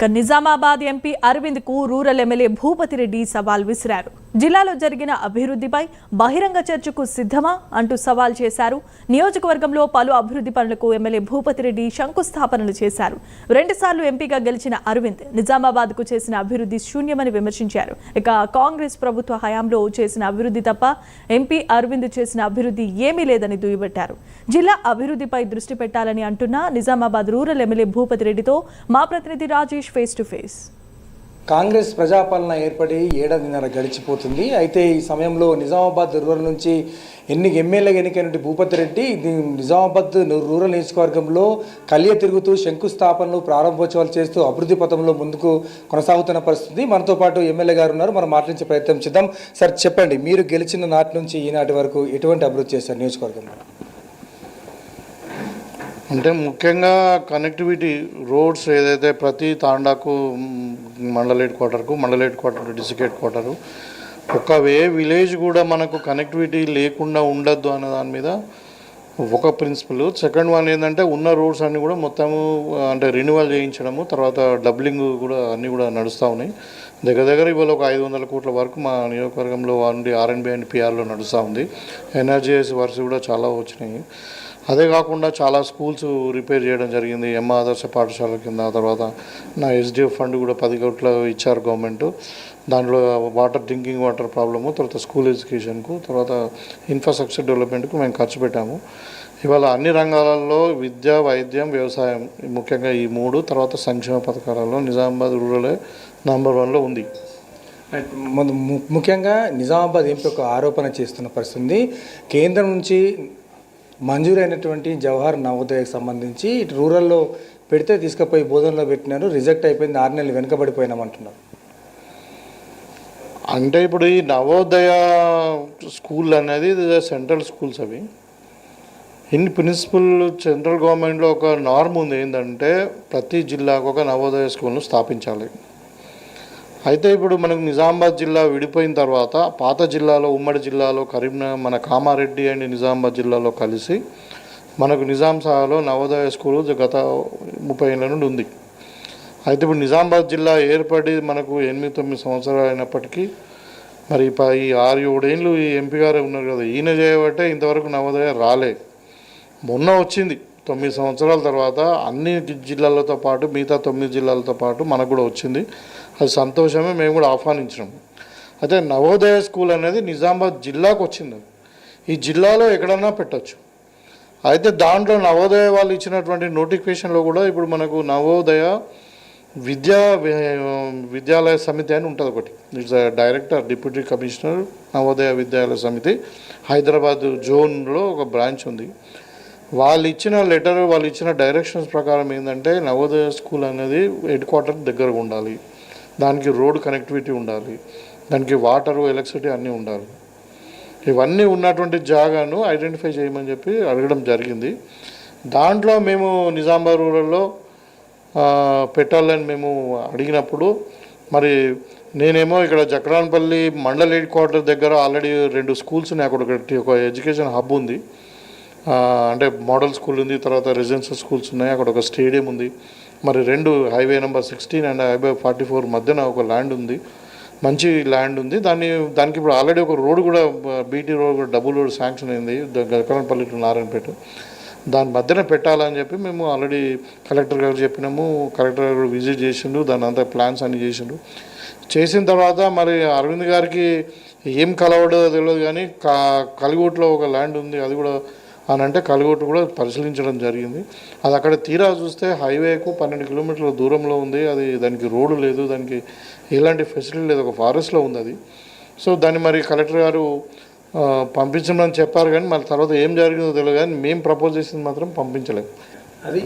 Nizamabad MP Arvind కు rural MLA Bhupathi Reddy సవాల్ విసిరారు. జిల్లాలో జరిగిన అభివృద్ధిపై బహిరంగ చర్చకు సిద్ధమా అంటూ సవాల్ చేశారు. నియోజకవర్గంలో పలు అభివృద్ధి పనులకు ఎమ్మెల్యే భూపతి రెడ్డి శంకుస్థాపనలు చేశారు. రెండుసార్లు ఎంపీగా గెలిచిన అరవింద్ నిజామాబాద్ కు చేసిన అభివృద్ధి శూన్యమని విమర్శించారు. ఇక కాంగ్రెస్ ప్రభుత్వ హయాంలో చేసిన అభివృద్ధి తప్ప ఎంపీ అరవింద్ చేసిన అభివృద్ధి ఏమీ లేదని దుయ్యబట్టారు. జిల్లా అభివృద్ధిపై దృష్టి పెట్టాలని అంటున్న నిజామాబాద్ రూరల్ ఎమ్మెల్యే భూపతి రెడ్డితో మా ప్రతినిధి Rajesh face to face. Congress ప్రజాపాలన ఏర్పడి ఏడాదిన్నర గడిచిపోతుంది. అయితే ఈ సమయంలో నిజామాబాద్ రూరల్ నుంచి ఎమ్మెల్యేగా ఎన్నికైన భూపతి రెడ్డి నిజామాబాద్ రూరల్ నియోజకవర్గంలో కలియ తిరుగుతూ శంకుస్థాపనలు ప్రారంభోత్సవాలు చేస్తూ అభివృద్ధి పథంలో ముందుకు కొనసాగుతున్న పరిస్థితి. మనతో పాటు ఎమ్మెల్యే గారు ఉన్నారు, మనం మాట్లాడించే ప్రయత్నం చేద్దాం. సార్ చెప్పండి, మీరు గెలిచిన నాటి నుంచి ఈనాటి వరకు ఎటువంటి అభివృద్ధి చేశారు నియోజకవర్గంలో? అంటే ముఖ్యంగా కనెక్టివిటీ రోడ్స్ ఏదైతే ప్రతి తాండాకు mandal head quarter district head quarter ఒక విలేజ్ కూడా మనకు కనెక్టివిటీ లేకుండా ఉండద్దు అనే దాని మీద ఒక ప్రిన్సిపల్. సెకండ్ వన్ ఏంటంటే ఉన్న రోడ్స్ అన్నీ కూడా మొత్తము అంటే రెన్యువల్ చేయించడము, తర్వాత డబ్లింగ్ కూడా అన్నీ కూడా నడుస్తూ ఉన్నాయి. దగ్గర ఇవాళ ఒక 500 కోట్ల వరకు మా నియోజకవర్గంలో ఉండి ఆర్ఎన్బి అండ్ పిఆర్లో నడుస్తూ ఉంది. ఎన్ఆర్జీఎస్ వర్క్స్ కూడా చాలా వచ్చినాయి. అదే కాకుండా చాలా స్కూల్స్ రిపేర్ చేయడం జరిగింది ఎమ్మ ఆదర్శ పాఠశాల కింద. తర్వాత నా ఎస్డిఎఫ్ ఫండ్ కూడా 10 కోట్లు ఇచ్చారు గవర్నమెంట్. దాంట్లో డ్రింకింగ్ వాటర్ ప్రాబ్లము, తర్వాత స్కూల్ ఎడ్యుకేషన్కు, తర్వాత ఇన్ఫ్రాస్ట్రక్చర్ డెవలప్మెంట్కు మేము ఖర్చు పెట్టాము. ఇవాళ అన్ని రంగాలలో విద్య, వైద్యం, వ్యవసాయం ముఖ్యంగా ఈ 3, తర్వాత సంక్షేమ పథకాలలో నిజామాబాద్ రూరల్ నంబర్ 1లో ఉంది. ముఖ్యంగా నిజామాబాద్ ఎంపీ ఒక ఆరోపణ చేస్తున్న పరిస్థితి, కేంద్రం నుంచి మంజూరైనటువంటి జవహర్ నవోదయకు సంబంధించి ఇటు రూరల్లో పెడితే తీసుకుపోయి బోధనలో పెట్టినారు, రిజెక్ట్ అయిపోయింది, 6 నెలలు వెనుకబడిపోయినామంటున్నారు. అంటే ఇప్పుడు ఈ నవోదయ స్కూల్ అనేది సెంట్రల్ స్కూల్స్. అవి ఇన్ ప్రిన్సిపల్ సెంట్రల్ గవర్నమెంట్లో ఒక నార్మ్ ఉంది, ఏంటంటే ప్రతి జిల్లాకు ఒక నవోదయ స్కూల్ను స్థాపించాలి. అయితే ఇప్పుడు మనకు నిజామాబాద్ జిల్లా విడిపోయిన తర్వాత పాత జిల్లాలో, ఉమ్మడి జిల్లాలో కరీంనగర్, మన కామారెడ్డి అండ్ నిజామాబాద్ జిల్లాలో కలిసి మనకు నిజాం సాగర్లో నవోదయ స్కూలు గత 30 ఏళ్ళ నుండి ఉంది. అయితే ఇప్పుడు నిజామాబాద్ జిల్లా ఏర్పడి మనకు 8-9 సంవత్సరాలు అయినప్పటికీ మరి ఈ 6-7 ఏళ్ళు ఈ ఎంపీ గారే ఉన్నారు కదా, ఈయన చేయబట్టే ఇంతవరకు నవోదయ రాలే. మొన్న వచ్చింది 9 సంవత్సరాల తర్వాత అన్ని జిల్లాలతో పాటు మిగతా 9 జిల్లాలతో పాటు మనకు కూడా వచ్చింది. అది సంతోషమే, మేము కూడా ఆహ్వానించినాం. అయితే నవోదయ స్కూల్ అనేది నిజామాబాద్ జిల్లాకు వచ్చింది. ఈ జిల్లాలో ఎక్కడన్నా పెట్టచ్చు. అయితే దాంట్లో నవోదయ వాళ్ళు ఇచ్చినటువంటి నోటిఫికేషన్లో కూడా ఇప్పుడు మనకు నవోదయ విద్యాలయ సమితి అని ఉంటుంది ఒకటి. It's director, deputy commissioner Navodaya Vidyalaya Samiti, Hyderabad జోన్లో ఒక బ్రాంచ్ ఉంది. వాళ్ళు ఇచ్చిన లెటర్, వాళ్ళు ఇచ్చిన డైరెక్షన్స్ ప్రకారం ఏంటంటే నవోదయ స్కూల్ అనేది హెడ్ క్వార్టర్ దగ్గరగా ఉండాలి, దానికి రోడ్ కనెక్టివిటీ ఉండాలి, దానికి వాటరు, ఎలక్ట్రిసిటీ అన్నీ ఉండాలి. ఇవన్నీ ఉన్నటువంటి జాగాను ఐడెంటిఫై చేయమని చెప్పి అడగడం జరిగింది. దాంట్లో మేము నిజామాబాద్ రూరల్లో పెట్టాలని మేము అడిగినప్పుడు మరి నేనేమో ఇక్కడ జక్రాన్పల్లి మండల్ హెడ్ క్వార్టర్ దగ్గర ఆల్రెడీ 2 స్కూల్స్ ఉన్నాయి. అక్కడ ఒక ఎడ్యుకేషన్ హబ్ ఉంది, అంటే మోడల్ స్కూల్ ఉంది, తర్వాత రెసిడెన్షియల్ స్కూల్స్ ఉన్నాయి, అక్కడ ఒక స్టేడియం ఉంది. మరి 2 హైవే నెంబర్ 16 అండ్ హైవే 44 మధ్యన ఒక ల్యాండ్ ఉంది, మంచి ల్యాండ్ ఉంది. దానికి ఇప్పుడు ఆల్రెడీ ఒక రోడ్ కూడా, బీటీ రోడ్ కూడా, డబుల్ రోడ్ శాంక్షన్ అయింది గకరణపల్లి టు నారాయణపేట. దాని మధ్యన పెట్టాలని చెప్పి మేము ఆల్రెడీ కలెక్టర్ గారు చెప్పినాము. కలెక్టర్ గారు విజిట్ చేసిండు, దాని అంతా ప్లాన్స్ అన్నీ చేసిండు. చేసిన తర్వాత మరి అరవింద్ గారికి ఏం కలవడో తెలియదు, కానీ కలిగోట్లో ఒక ల్యాండ్ ఉంది, అది కూడా అని అంటే కలిగోటు కూడా పరిశీలించడం జరిగింది. అది అక్కడ తీరా చూస్తే హైవేకు 12 కిలోమీటర్ల దూరంలో ఉంది. అది దానికి రోడ్డు లేదు, దానికి ఎలాంటి ఫెసిలిటీ లేదు, ఒక ఫారెస్ట్లో ఉంది అది. సో దాన్ని మరి కలెక్టర్ గారు పంపించమని చెప్పారు, కానీ మళ్ళీ తర్వాత ఏం జరిగిందో తెలియదు, కానీ మేము ప్రపోజ్ చేసింది మాత్రం పంపించలేదు.